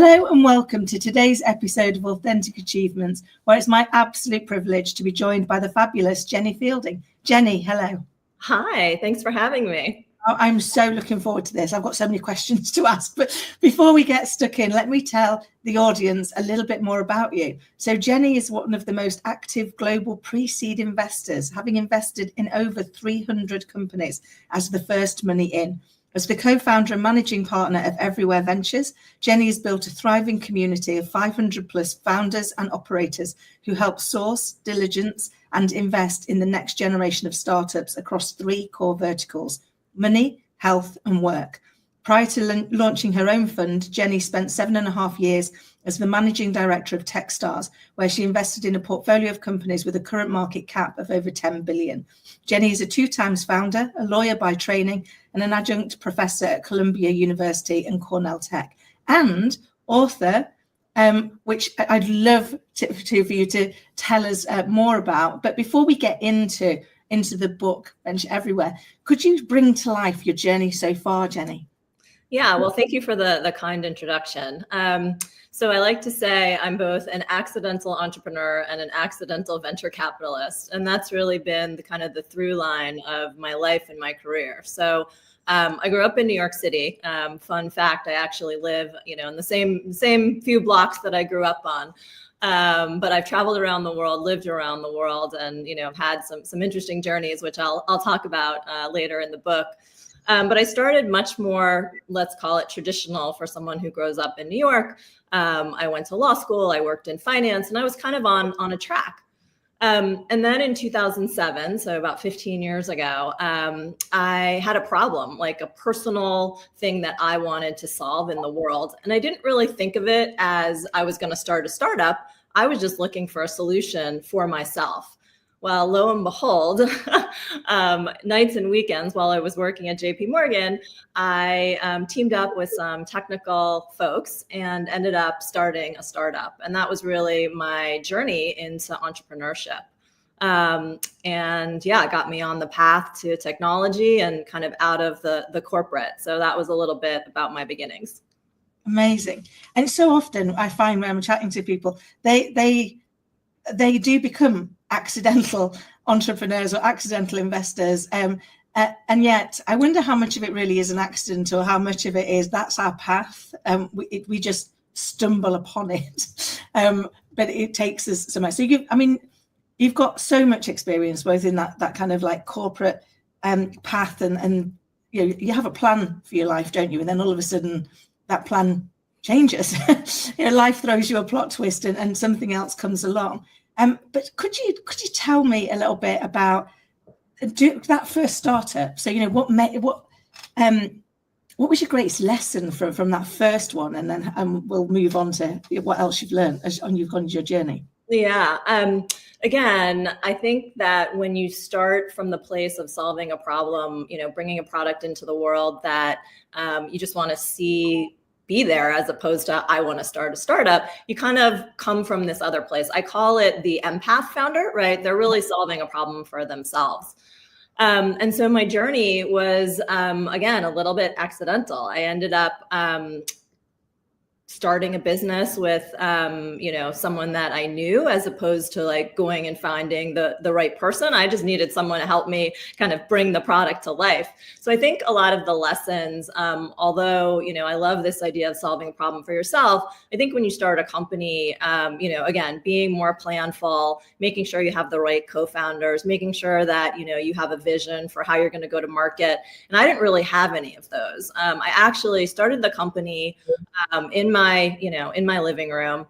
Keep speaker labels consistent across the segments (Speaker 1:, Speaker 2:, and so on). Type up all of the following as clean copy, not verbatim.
Speaker 1: Hello and welcome to today's episode of Authentic Achievements, where it's my absolute privilege to be joined by the fabulous Jenny Fielding. Jenny, hello.
Speaker 2: Hi, thanks for having me.
Speaker 1: I'm so looking forward to this. I've got so many questions to ask, but before we get stuck in, let me tell the audience a little bit more about you. So Jenny is one of the most active global pre-seed investors, having invested in over 300 companies as the first money in. As the co-founder and managing partner of Everywhere Ventures, Jenny has built a thriving community of 500 plus founders and operators who help source, diligence, and invest in the next generation of startups across three core verticals: money, health, and work. Prior to launching her own fund, Jenny spent 7.5 years as the managing director of Techstars, where she invested in a portfolio of companies with a current market cap of over 10 billion. Jenny is a 2-time founder, a lawyer by training, and an adjunct professor at Columbia University and Cornell Tech, and author, which I'd love for you to tell us more about. But before we get into the book, Venture Everywhere, could you bring to life your journey so far, Jenny?
Speaker 2: Yeah, well, thank you for the kind introduction. So I like to say I'm both an accidental entrepreneur and an accidental venture capitalist. And that's really been the through line of my life and my career. So I grew up in New York City. Fun fact, I actually live, in the same few blocks that I grew up on. But I've traveled around the world, lived around the world, and, I've had some interesting journeys, which I'll talk about later in the book. But I started much more, let's call it traditional for someone who grows up in New York. I went to law school, I worked in finance, and I was kind of on a track. And then in 2007, so about 15 years ago, I had a problem, like a personal thing that I wanted to solve in the world. And I didn't really think of it as I was going to start a startup. I was just looking for a solution for myself. Well, lo and behold, nights and weekends while I was working at JP Morgan, I teamed up with some technical folks and ended up starting a startup. And that was really my journey into entrepreneurship. And yeah, it got me on the path to technology and kind of out of the corporate. So that was a little bit about my beginnings.
Speaker 1: Amazing. And so often I find when I'm chatting to people, they do become accidental entrepreneurs or accidental investors. And yet I wonder how much of it really is an accident or how much of it is that's our path. We just stumble upon it. But it takes us so much. So you've got so much experience both in that kind of like corporate path and you have a plan for your life, don't you? And then all of a sudden that plan changes. Life throws you a plot twist and something else comes along. But could you tell me a little bit about that first startup? So what was your greatest lesson from that first one, and then we'll move on to what else you've learned as you've gone your journey.
Speaker 2: Yeah. Again, I think that when you start from the place of solving a problem, bringing a product into the world that you just want to be there as opposed to I want to start a startup, you kind of come from this other place. I call it the empath founder, right? They're really solving a problem for themselves. And so my journey was, again, a little bit accidental. I ended up starting a business with, someone that I knew, as opposed to like going and finding the right person. I just needed someone to help me kind of bring the product to life. So I think a lot of the lessons, although, I love this idea of solving a problem for yourself, I think when you start a company, again, being more planful, making sure you have the right co-founders, making sure that, you have a vision for how you're going to go to market. And I didn't really have any of those. I actually started the company in my living room,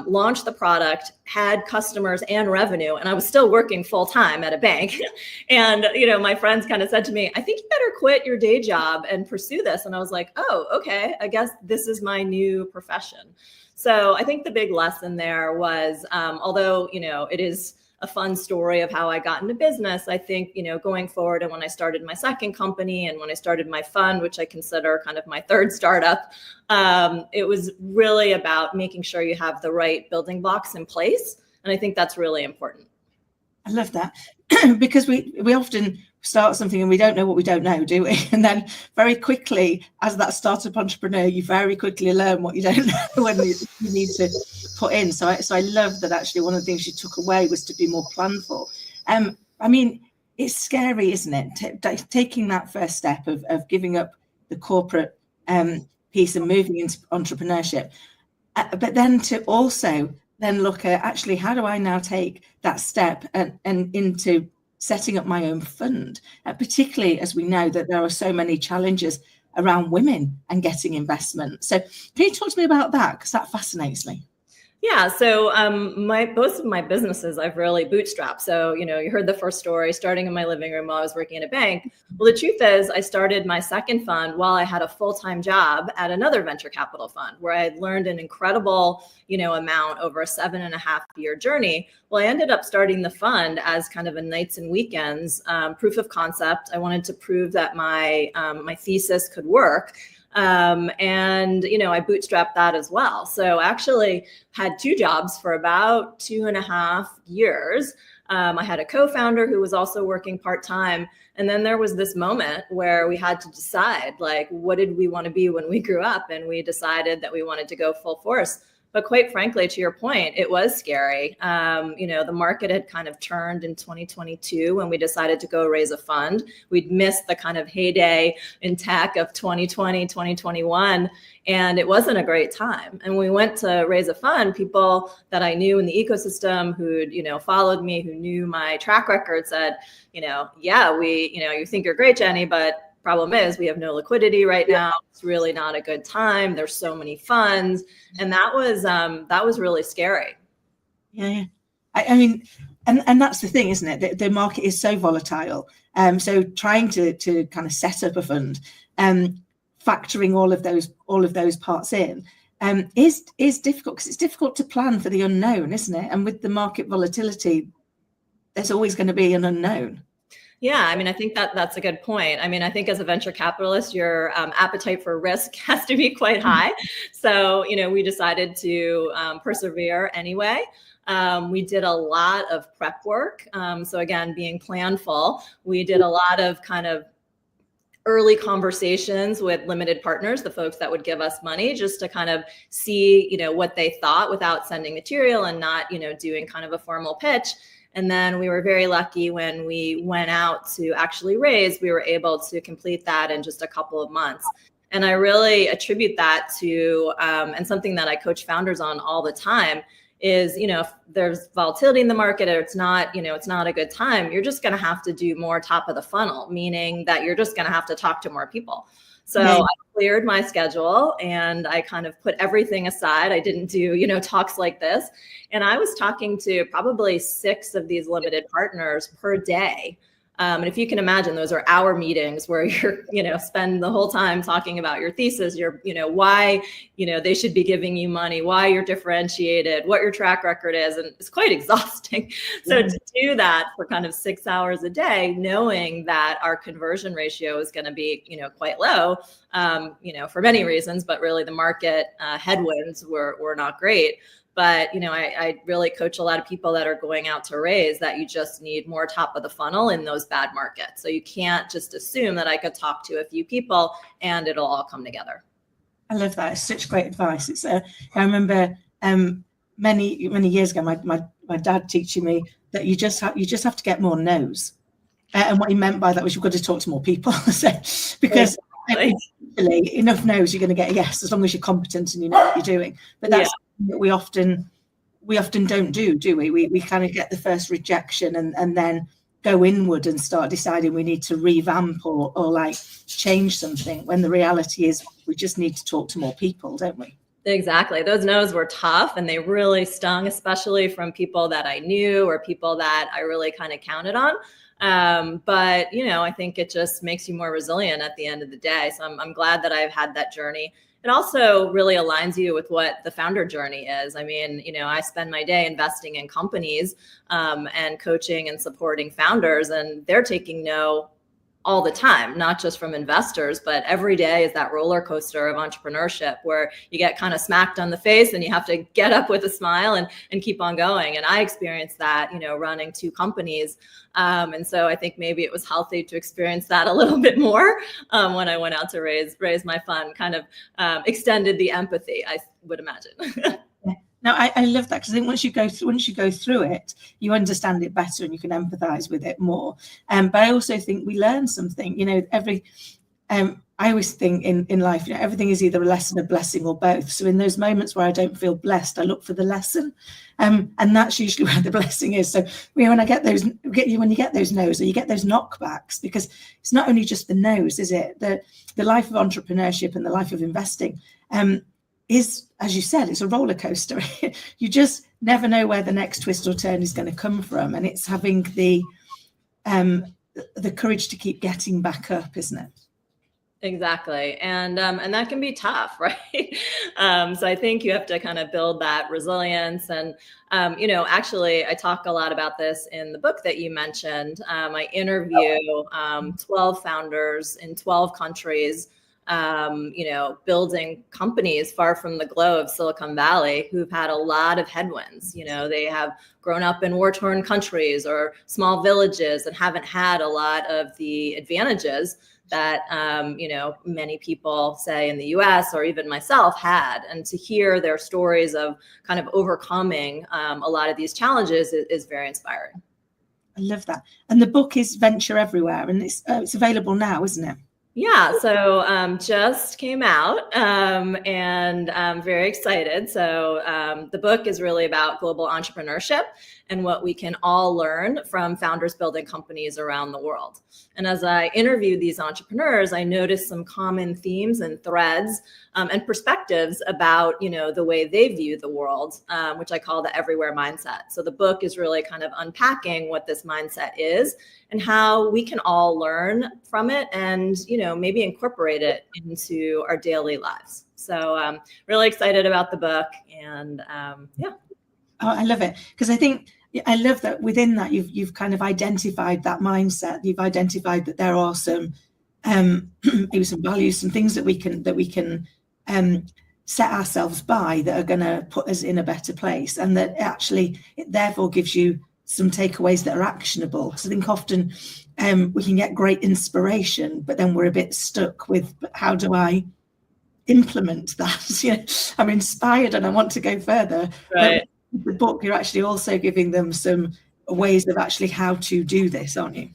Speaker 2: launched the product, had customers and revenue, and I was still working full time at a bank. And, my friends kind of said to me, I think you better quit your day job and pursue this. And I was like, oh, okay, I guess this is my new profession. So I think the big lesson there was, although, it is a fun story of how I got into business, I think, going forward, and when I started my second company and when I started my fund, which I consider kind of my third startup, it was really about making sure you have the right building blocks in place. And I think that's really important.
Speaker 1: I love that because we often start something and we don't know what we don't know, do we? And then very quickly, as that startup entrepreneur, you very quickly learn what you don't know when you need to put in. So I love that actually one of the things you took away was to be more planful. I mean, it's scary, isn't it? Taking that first step of giving up the corporate piece and moving into entrepreneurship. But then to also then look at actually, how do I now take that step and into setting up my own fund, particularly as we know that there are so many challenges around women and getting investment. So can you talk to me about that? Because that fascinates me.
Speaker 2: Yeah, so both of my businesses I've really bootstrapped. So, you heard the first story, starting in my living room while I was working at a bank. Well, the truth is I started my second fund while I had a full-time job at another venture capital fund where I had learned an incredible, amount over a 7.5-year journey. Well, I ended up starting the fund as kind of a nights and weekends proof of concept. I wanted to prove that my thesis could work. I bootstrapped that as well. So actually had 2 jobs for about 2.5 years. I had a co-founder who was also working part-time. And then there was this moment where we had to decide, like, what did we want to be when we grew up? And we decided that we wanted to go full force. But quite frankly, to your point, it was scary. The market had kind of turned in 2022 when we decided to go raise a fund. We'd missed the kind of heyday in tech of 2020, 2021, and it wasn't a great time. And when we went to raise a fund, people that I knew in the ecosystem who'd, followed me, who knew my track record said, you think you're great, Jenny, but problem is we have no liquidity right now. It's really not a good time. There's so many funds. And that was really scary.
Speaker 1: Yeah. I mean, and that's the thing, isn't it? The market is so volatile. So trying to kind of set up a fund, factoring all of those parts in, is difficult because it's difficult to plan for the unknown, isn't it? And with the market volatility, there's always going to be an unknown.
Speaker 2: Yeah, I mean, I think that's a good point. I mean, I think as a venture capitalist, your appetite for risk has to be quite high. So, we decided to persevere anyway. We did a lot of prep work. So again, being planful, we did a lot of kind of early conversations with limited partners, the folks that would give us money, just to kind of see, what they thought without sending material and not, doing kind of a formal pitch. And then we were very lucky when we went out to actually raise, we were able to complete that in just a couple of months. And I really attribute that to, and something that I coach founders on all the time is, if there's volatility in the market or it's not, it's not a good time, you're just going to have to do more top of the funnel, meaning that you're just going to have to talk to more people. So I cleared my schedule and I kind of put everything aside. I didn't do, talks like this. And I was talking to probably 6 of these limited partners per day. And if you can imagine, those are hour meetings where you're, spend the whole time talking about your thesis, why, they should be giving you money, why you're differentiated, what your track record is. And it's quite exhausting. So to do that for kind of 6 hours a day, knowing that our conversion ratio is going to be, quite low, for many reasons, but really the market headwinds were not great. But, I really coach a lot of people that are going out to raise that you just need more top of the funnel in those bad markets. So you can't just assume that I could talk to a few people and it'll all come together.
Speaker 1: I love that. It's such great advice. It's I remember many years ago, my dad teaching me that you just have to get more no's. And what he meant by that was you've got to talk to more people. Because enough no's, you're going to get a yes, as long as you're competent and you know what you're doing. But that's that we often don't do we? We kind of get the first rejection and then go inward and start deciding we need to revamp or like change something, when the reality is we just need to talk to more people, don't we?
Speaker 2: Exactly. Those no's were tough and they really stung, especially from people that I knew or people that I really kind of counted on. But, I think it just makes you more resilient at the end of the day. So I'm glad that I've had that journey. It also really aligns you with what the founder journey is. I mean, I spend my day investing in companies and coaching and supporting founders, and they're taking no all the time, not just from investors, but every day is that roller coaster of entrepreneurship where you get kind of smacked on the face and you have to get up with a smile and keep on going. And I experienced that, running 2 companies. And so I think maybe it was healthy to experience that a little bit more when I went out to raise my fund, kind of extended the empathy, I would imagine.
Speaker 1: No, I love that, because I think once you go through it, you understand it better and you can empathize with it more. But I also think we learn something. I always think in life, everything is either a lesson, a blessing, or both. So in those moments where I don't feel blessed, I look for the lesson, and that's usually where the blessing is. So when I get those, when you get those no's or you get those knockbacks, because it's not only just the no's, is it? The life of entrepreneurship and the life of investing is, as you said, it's a roller coaster. You just never know where the next twist or turn is going to come from, and it's having the courage to keep getting back up, isn't it?
Speaker 2: Exactly. And that can be tough, right? So I think you have to kind of build that resilience. And, actually, I talk a lot about this in the book that you mentioned. I interview 12 founders in 12 countries, building companies far from the glow of Silicon Valley who've had a lot of headwinds. They have grown up in war-torn countries or small villages and haven't had a lot of the advantages that, many people say in the US or even myself had. And to hear their stories of kind of overcoming a lot of these challenges is very inspiring.
Speaker 1: I love that. And the book is Venture Everywhere, and it's available now, isn't it?
Speaker 2: Yeah, so just came out, and I'm very excited. So the book is really about global entrepreneurship and what we can all learn from founders building companies around the world. And as I interviewed these entrepreneurs, I noticed some common themes and threads and perspectives about, the way they view the world, which I call the everywhere mindset. So the book is really kind of unpacking what this mindset is and how we can all learn from it and, maybe incorporate it into our daily lives. So I'm really excited about the book, and yeah.
Speaker 1: Oh, I love it, because I love that within that you've kind of identified that mindset. You've identified that there are some maybe some values, some things that we can set ourselves by that are going to put us in a better place, and that actually it therefore gives you some takeaways that are actionable. Because I think often we can get great inspiration, but then we're a bit stuck with, but how do I implement that? I'm inspired and I want to go further.
Speaker 2: Right.
Speaker 1: But the book, you're actually also giving them some ways of actually how to do this, aren't you?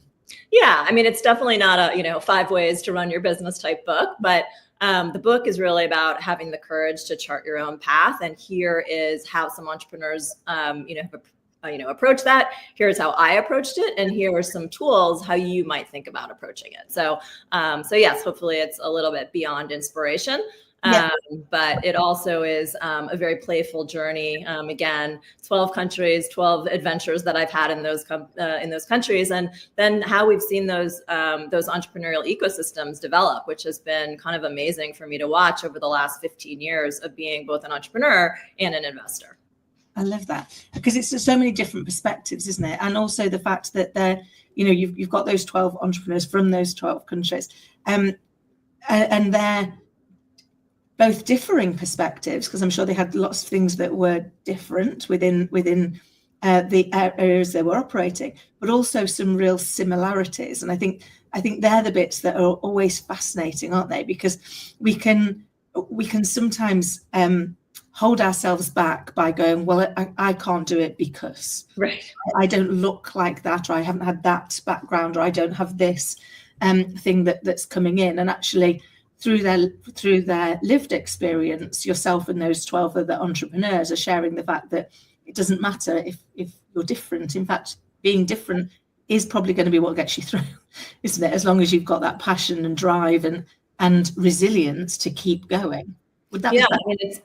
Speaker 2: Yeah, it's definitely not a 5 ways to run your business type book, but the book is really about having the courage to chart your own path. And here is how some entrepreneurs, have approach that. Here's how I approached it, and here are some tools how you might think about approaching it. So yes, hopefully it's a little bit beyond inspiration. Yeah. But it also is a very playful journey. Again, 12 countries, 12 adventures that I've had in those countries, and then how we've seen those entrepreneurial ecosystems develop, which has been kind of amazing for me to watch over the last 15 years of being both an entrepreneur and an investor.
Speaker 1: I love that, because it's so many different perspectives, isn't it? And also the fact that you've got those 12 entrepreneurs from those 12 countries, and they're both differing perspectives, because I'm sure they had lots of things that were different within the areas they were operating, but also some real similarities. And I think they're the bits that are always fascinating, aren't they? Because we can sometimes hold ourselves back by going, well, I can't do it because I don't look like that, or I haven't had that background, or I don't have this thing that's coming in. And actually, through their lived experience, yourself and those 12 other entrepreneurs are sharing the fact that it doesn't matter if you're different. In fact, being different is probably going to be what gets you through, isn't it? As long as you've got that passion and drive and resilience to keep going.
Speaker 2: Yeah,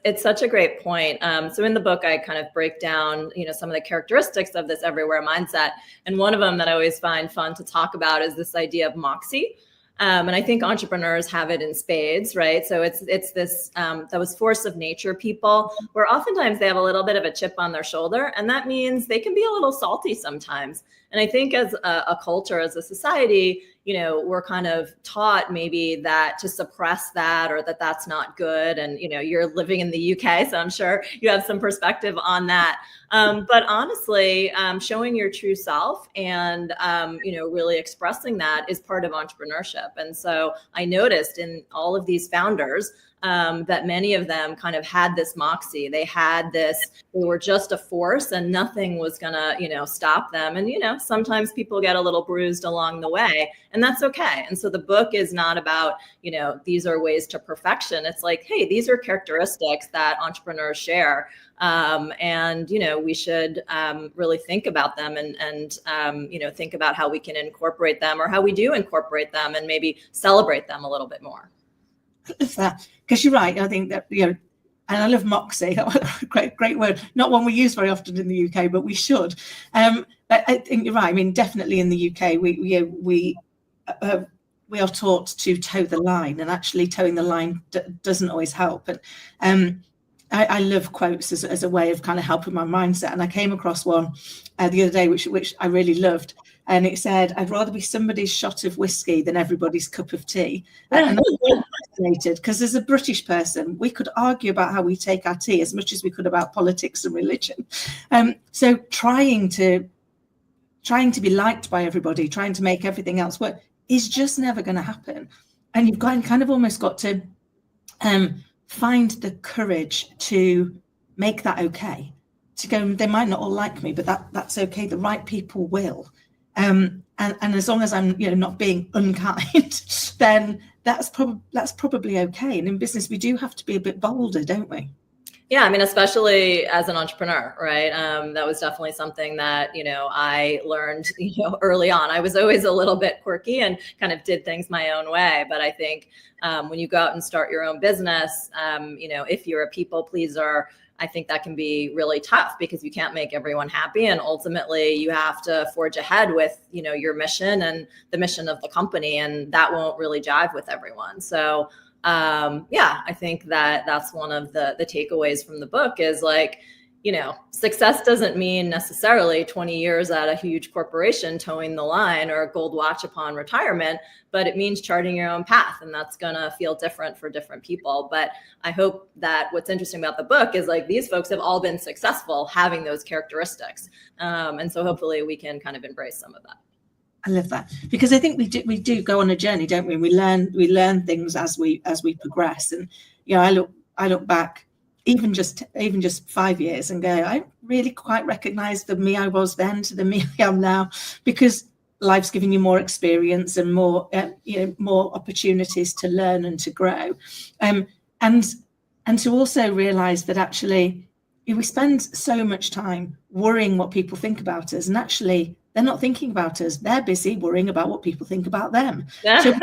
Speaker 2: it's such a great point. So in the book, I kind of break down, some of the characteristics of this everywhere mindset. And one of them that I always find fun to talk about is this idea of moxie. And I think entrepreneurs have it in spades, right? So it's this those force of nature people, where oftentimes they have a little bit of a chip on their shoulder, and that means they can be a little salty sometimes. And I think as a culture, as a society, we're kind of taught maybe that to suppress that, or that that's not good. And, you're living in the UK, so I'm sure you have some perspective on that. But honestly, showing your true self and, really expressing that is part of entrepreneurship. And so I noticed in all of these founders that many of them kind of had this moxie. They were just a force, and nothing was gonna, stop them. And, sometimes people get a little bruised along the way, and that's okay. And so the book is not about, these are ways to perfection. It's like, hey, these are characteristics that entrepreneurs share. And, we should really think about them and think about how we can incorporate them, or how we do incorporate them, and maybe celebrate them a little bit more.
Speaker 1: I love that, because you're right. I think that, and I love moxie, great word, not one we use very often in the UK, but we should. But I think you're right. I mean, definitely in the UK, we are taught to toe the line, and actually toeing the line doesn't always help. And I love quotes as a way of kind of helping my mindset. And I came across one the other day, which I really loved. And it said, I'd rather be somebody's shot of whiskey than everybody's cup of tea. And I'm fascinated, because as a British person, we could argue about how we take our tea as much as we could about politics and religion. So trying to be liked by everybody, trying to make everything else work, is just never going to happen. And you've kind of almost got to find the courage to make that okay. To go, they might not all like me, but that's okay. The right people will. And as long as I'm, not being unkind, then that's probably okay. And in business, we do have to be a bit bolder, don't we?
Speaker 2: Yeah, I mean, especially as an entrepreneur, right? That was definitely something that, I learned, early on. I was always a little bit quirky and kind of did things my own way. But I think when you go out and start your own business, if you're a people pleaser, I think that can be really tough, because you can't make everyone happy. And ultimately you have to forge ahead with, your mission and the mission of the company, and that won't really jive with everyone. So I think that's one of the takeaways from the book is like, success doesn't mean necessarily 20 years at a huge corporation towing the line or a gold watch upon retirement, but it means charting your own path. And that's going to feel different for different people. But I hope that what's interesting about the book is like, these folks have all been successful having those characteristics. And so hopefully we can kind of embrace some of that.
Speaker 1: I love that, because I think we do go on a journey, don't we? We learn things as we progress. And I look back even just 5 years and go, I really quite recognize the me I was then to the me I am now, because life's giving you more experience and more more opportunities to learn and to grow, and to also realize that actually we spend so much time worrying what people think about us, and actually they're not thinking about us. They're busy worrying about what people think about them. So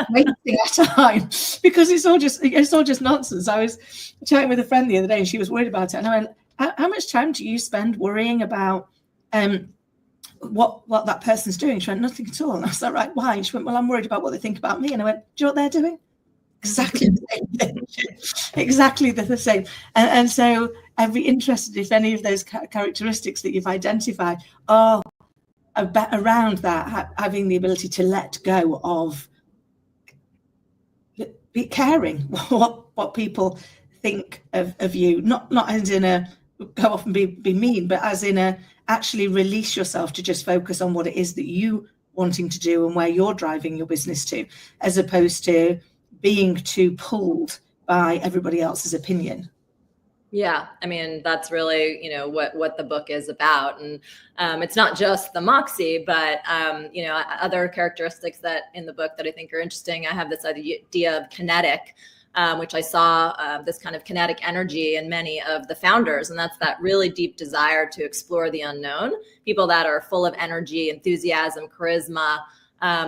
Speaker 1: wasting our time, because it's all just nonsense. I was chatting with a friend the other day, and she was worried about it. And I went, how much time do you spend worrying about what that person's doing? She went, nothing at all. And I was like, right, why? And she went, well, I'm worried about what they think about me. And I went, do you know what they're doing? Exactly the same thing. Exactly the same. And so I'd be interested if any of those characteristics that you've identified are around that, having the ability to let go of be caring what people think of you, not as in a go off and be mean, but as in a actually release yourself to just focus on what it is that you wanting to do and where you're driving your business to, as opposed to being too pulled by everybody else's opinion.
Speaker 2: Yeah, I mean, that's really, what the book is about. And it's not just the moxie, but, other characteristics that in the book that I think are interesting. I have this idea of kinetic, which I saw this kind of kinetic energy in many of the founders. And that's that really deep desire to explore the unknown. People that are full of energy, enthusiasm, charisma.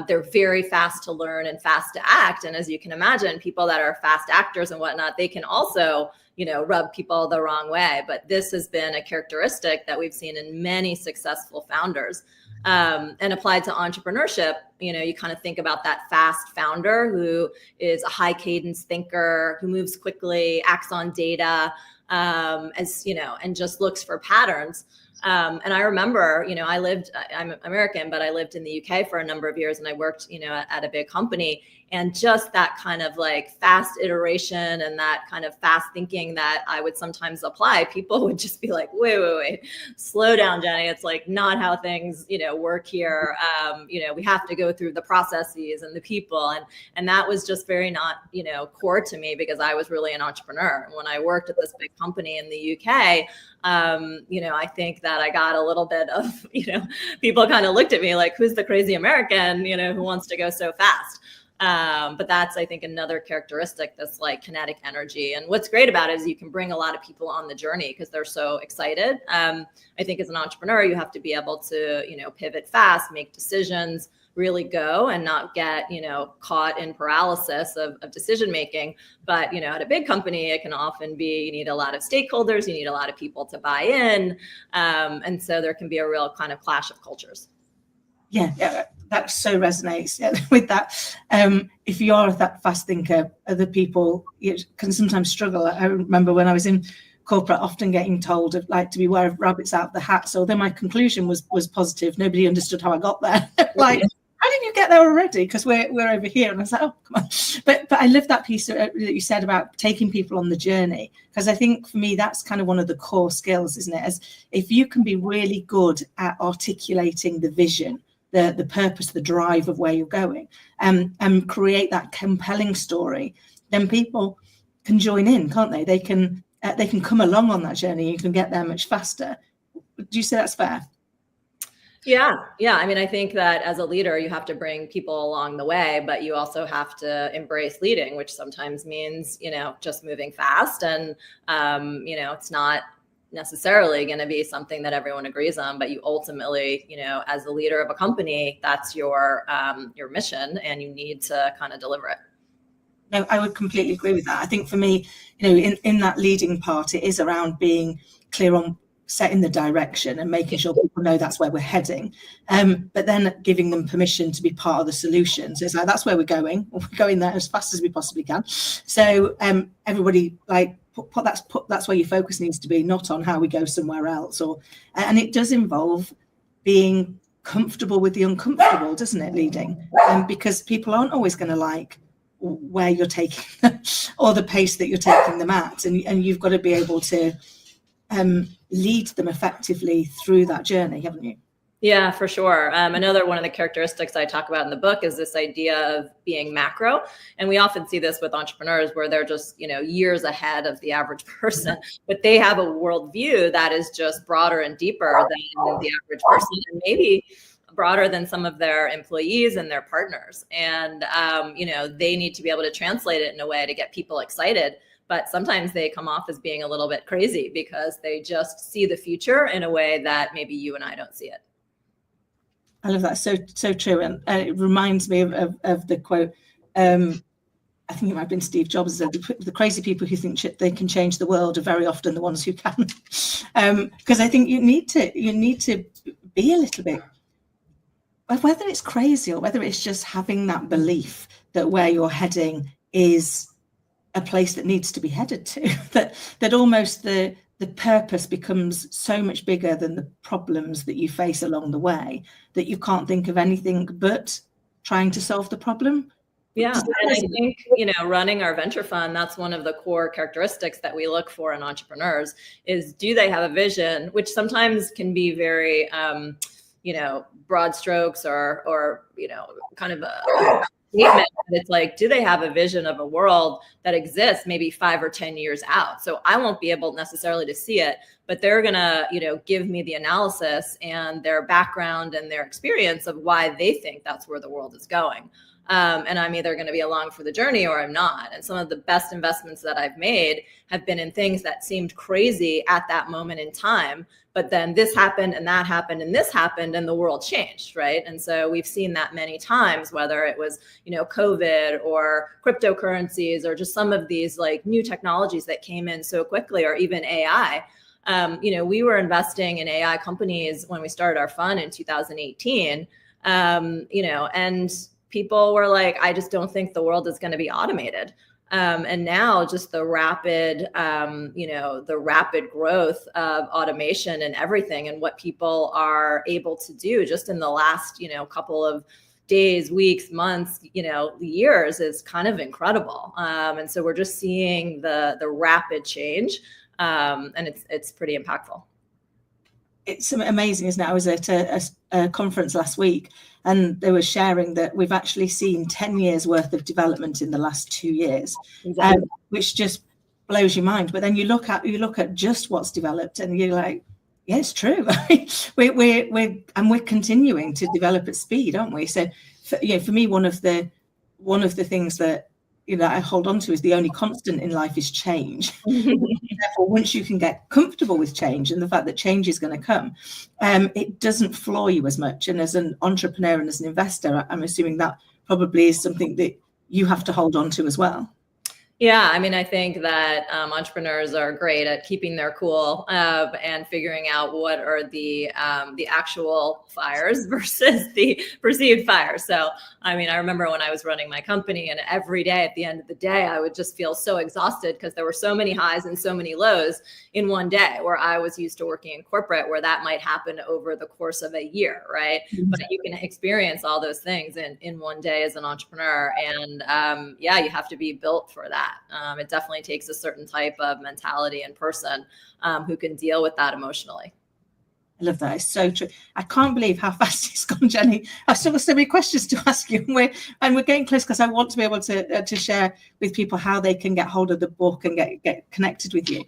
Speaker 2: They're very fast to learn and fast to act. And as you can imagine, people that are fast actors and whatnot, they can also rub people the wrong way. But this has been a characteristic that we've seen in many successful founders. And applied to entrepreneurship, you kind of think about that fast founder who is a high cadence thinker, who moves quickly, acts on data, and just looks for patterns. And I remember, I'm American, but I lived in the UK for a number of years, and I worked, at a big company. And just that kind of like fast iteration and that kind of fast thinking that I would sometimes apply, people would just be like, wait, slow down, Jenny. It's like not how things, work here. We have to go through the processes and the people. And that was just very not, core to me, because I was really an entrepreneur. And when I worked at this big company in the UK, I think that I got a little bit of, people kind of looked at me like, who's the crazy American, who wants to go so fast? But that's, I think, another characteristic, this like kinetic energy. And what's great about it is you can bring a lot of people on the journey because they're so excited. I think as an entrepreneur, you have to be able to, pivot fast, make decisions, really go and not get, caught in paralysis of decision making. But, at a big company, it can often be, you need a lot of stakeholders, you need a lot of people to buy in. And so there can be a real kind of clash of cultures.
Speaker 1: Yeah, that so resonates with that. If you're that fast thinker, other people can sometimes struggle. I remember when I was in corporate, often getting told of like to beware of rabbits out of the hat. So then my conclusion was positive. Nobody understood how I got there. Like, how did you get there already? Because we're over here. And I was like, oh, come on. But I love that piece that you said about taking people on the journey, because I think for me, that's kind of one of the core skills, isn't it? As if you can be really good at articulating the vision, the purpose, the drive of where you're going, and create that compelling story, then people can join in, can't they? They can come along on that journey. You can get there much faster. Do you say that's fair?
Speaker 2: Yeah. I mean, I think that as a leader, you have to bring people along the way, but you also have to embrace leading, which sometimes means, just moving fast. And, it's not necessarily going to be something that everyone agrees on, but you ultimately, as the leader of a company, that's your mission, and you need to kind of deliver it.
Speaker 1: No, I would completely agree with that. I think for me, in that leading part, it is around being clear on setting the direction and making sure people know that's where we're heading, but then giving them permission to be part of the solution. So it's like, that's where we're going. We're going there as fast as we possibly can. So everybody that's where your focus needs to be, not on how we go somewhere else. And it does involve being comfortable with the uncomfortable, doesn't it, leading? Because people aren't always going to like where you're taking them or the pace that you're taking them at, and you've got to be able to lead them effectively through that journey, haven't you?
Speaker 2: Yeah, for sure. Another one of the characteristics I talk about in the book is this idea of being macro. And we often see this with entrepreneurs where they're just, years ahead of the average person, but they have a worldview that is just broader and deeper than the average person, and maybe broader than some of their employees and their partners. And, they need to be able to translate it in a way to get people excited. But sometimes they come off as being a little bit crazy because they just see the future in a way that maybe you and I don't see it.
Speaker 1: I love that. So true. And it reminds me of the quote. I think it might have been Steve Jobs said, the crazy people who think they can change the world are very often the ones who can. Because I think you need to be a little bit, whether it's crazy or whether it's just having that belief that where you're heading is a place that needs to be headed to, that almost the purpose becomes so much bigger than the problems that you face along the way, that you can't think of anything but trying to solve the problem.
Speaker 2: Yeah. And I think, running our venture fund, that's one of the core characteristics that we look for in entrepreneurs is, do they have a vision, which sometimes can be very, broad strokes or kind of a statement. It's like, do they have a vision of a world that exists maybe 5 or 10 years out? So I won't be able necessarily to see it, but they're going to, give me the analysis and their background and their experience of why they think that's where the world is going. And I'm either going to be along for the journey or I'm not. And some of the best investments that I've made have been in things that seemed crazy at that moment in time. But then this happened and that happened and this happened and the world changed, right? And so we've seen that many times, whether it was, COVID or cryptocurrencies or just some of these like new technologies that came in so quickly, or even AI. We were investing in AI companies when we started our fund in 2018, and people were like, I just don't think the world is going to be automated. And now just the rapid, the rapid growth of automation and everything, and what people are able to do just in the last, couple of days, weeks, months, years is kind of incredible. And so we're just seeing the rapid change, and it's pretty impactful.
Speaker 1: It's amazing, isn't it? I was at a conference last week, and they were sharing that we've actually seen 10 years worth of development in the last 2 years,
Speaker 2: Exactly.
Speaker 1: Which just blows your mind. But then you look at just what's developed, and you're like, yeah, it's true. we're continuing to develop at speed, aren't we? So, for me, one of the things that I hold on to is the only constant in life is change. Therefore, once you can get comfortable with change and the fact that change is going to come, it doesn't floor you as much. And as an entrepreneur and as an investor, I'm assuming that probably is something that you have to hold on to as well.
Speaker 2: Yeah, I mean, I think that entrepreneurs are great at keeping their cool and figuring out what are the actual fires versus the perceived fires. So, I mean, I remember when I was running my company, and every day at the end of the day, I would just feel so exhausted because there were so many highs and so many lows in one day, where I was used to working in corporate, where that might happen over the course of a year, right? Mm-hmm. But you can experience all those things in one day as an entrepreneur. And you have to be built for that. It definitely takes a certain type of mentality and person who can deal with that emotionally.
Speaker 1: I love that. It's so true. I can't believe how fast it's gone, Jenny. I've still got so many questions to ask you, and we're getting close, because I want to be able to share with people how they can get hold of the book and get connected with you.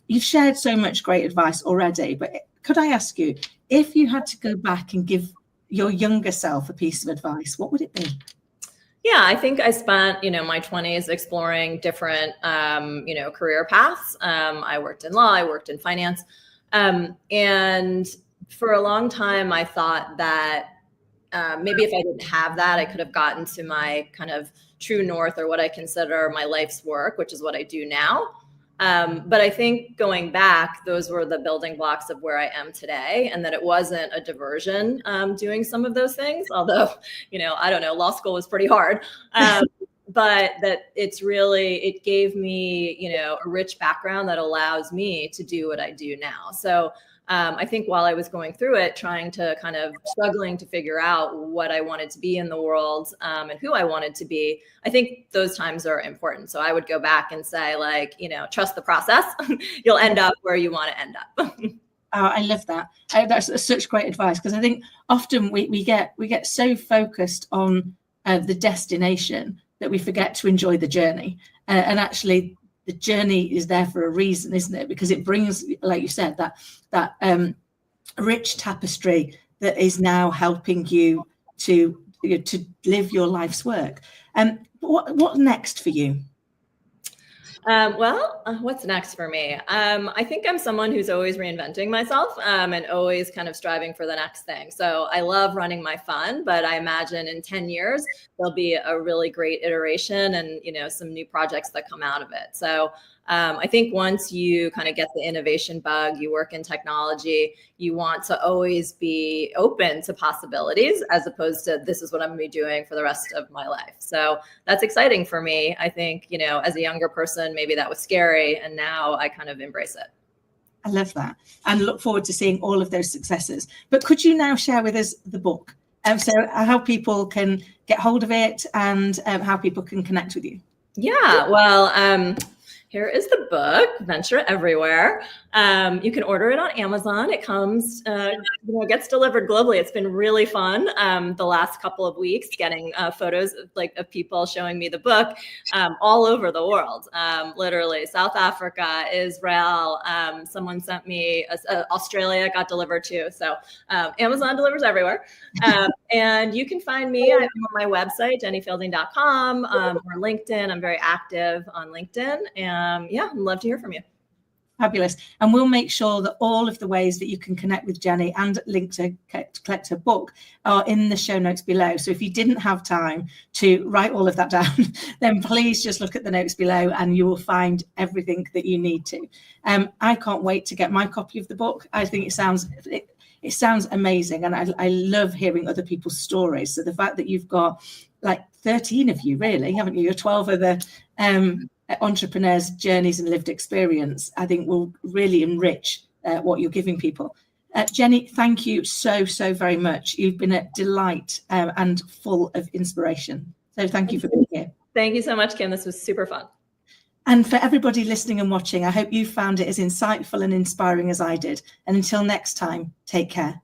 Speaker 1: You've shared so much great advice already, but could I ask you, if you had to go back and give your younger self a piece of advice, what would it be?
Speaker 2: Yeah, I think I spent, my 20s exploring different, career paths. I worked in law, I worked in finance. And for a long time, I thought that maybe if I didn't have that, I could have gotten to my kind of true north, or what I consider my life's work, which is what I do now. But I think going back, those were the building blocks of where I am today, and that it wasn't a diversion doing some of those things. Although, I don't know, law school was pretty hard. But that it gave me, a rich background that allows me to do what I do now. So I think while I was going through it, trying to kind of struggling to figure out what I wanted to be in the world and who I wanted to be, I think those times are important. So I would go back and say, trust the process. You'll end up where you want to end up.
Speaker 1: I love that. That's such great advice, because I think often we get so focused on the destination that we forget to enjoy the journey. And actually, the journey is there for a reason, isn't it? Because it brings, like you said, that rich tapestry that is now helping you to live your life's work. What next for you?
Speaker 2: What's next for me? I think I'm someone who's always reinventing myself and always kind of striving for the next thing. So I love running my fund, but I imagine in 10 years, there'll be a really great iteration and, some new projects that come out of it. So I think once you kind of get the innovation bug, you work in technology, you want to always be open to possibilities, as opposed to this is what I'm going to be doing for the rest of my life. So that's exciting for me. I think, as a younger person, maybe that was scary, and now I kind of embrace it.
Speaker 1: I love that, and look forward to seeing all of those successes. But could you now share with us the book? So how people can get hold of it, and how people can connect with you?
Speaker 2: Yeah, well, here is the book, Venture Everywhere. You can order it on Amazon. It comes, gets delivered globally. It's been really fun the last couple of weeks, getting photos of people showing me the book all over the world. Literally, South Africa, Israel. Someone sent me Australia, got delivered too. So Amazon delivers everywhere. And you can find me. I'm on my website, jennyfielding.com, or LinkedIn. I'm very active on LinkedIn. And I'd love to hear from you.
Speaker 1: Fabulous. And we'll make sure that all of the ways that you can connect with Jenny and link to collect her book are in the show notes below. So if you didn't have time to write all of that down, then please just look at the notes below and you will find everything that you need to. I can't wait to get my copy of the book. I think it sounds amazing. And I love hearing other people's stories. So the fact that you've got like 13 of you, really, haven't you? Your 12 other entrepreneurs' journeys and lived experience, I think will really enrich what you're giving people. Jenny, thank you so very much. You've been a delight and full of inspiration. So thank you for being here.
Speaker 2: Thank you so much, Kim. This was super fun.
Speaker 1: And for everybody listening and watching, I hope you found it as insightful and inspiring as I did. And until next time, take care.